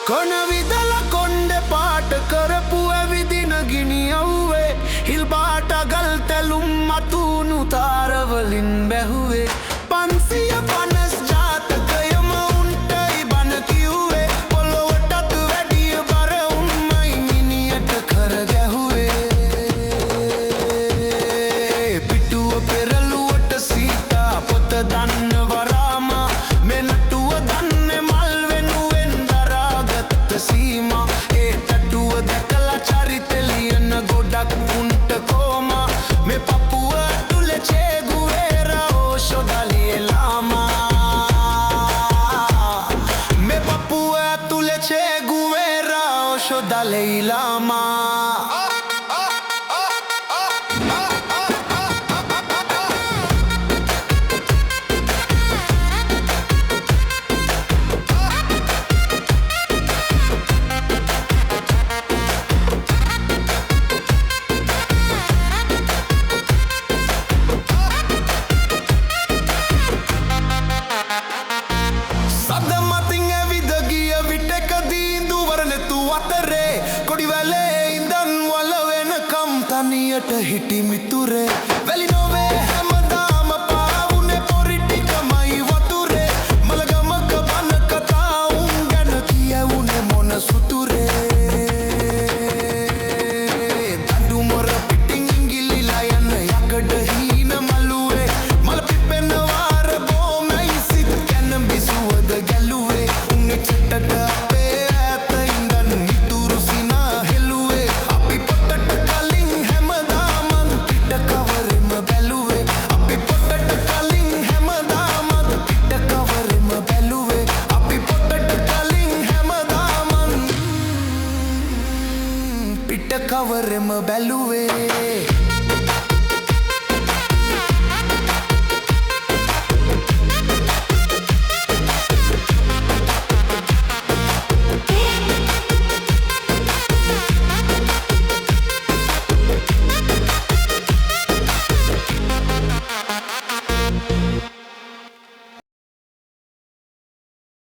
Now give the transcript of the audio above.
කොන විදලා කොණ්ඩේ පාට කරපු ඇවිදින ගිනියව්වේ හිල් පාට ගල් තැලුම් මතුණු තාරවලින් බැහුවේ 550 ජාතකයම උන්ටයි බන කිව්වේ පොළොවටත් වැඩිය බර උන්මයි මිනියට කර ගැහුවේ පිටුව පෙරළුවට සීතා පොත දන්න වරාමා මේ නටුව දන්නේ මල් වෙනුවෙන් දරාගත්ත සීමා ඒ ටටුව දැකලා චරිත ලියන ගොඩක් උන්ට කෝමා මේ පපුව ඇතුලේ චේ ගුවේරා ඕෂෝ දලී ලාමා මේ පපුව ඇතුලේ චේ ගුවේරා ඕෂෝ දලී ලාමා තනියට හිටි මිතුරේ වැලි නොවේ හැමදාම පාවුනේ පොරි ටිකමයි වතුරේ මලගමක බන කතා උන් ගැන කියවුනේ මොන සුතුරේ දඬුමොර පිටින් ඉංගිලිලා යන යකඩ හීන මලුවේ මල පිපෙන වාර බොමයි සිත් කන බිසුවද ගැලුවේ උන්නේ චටට අපේ ඈත ඉඳන් ඉතුරු සිනා හෙළුවේ අපි පොතට කවරෙම බැලුවේ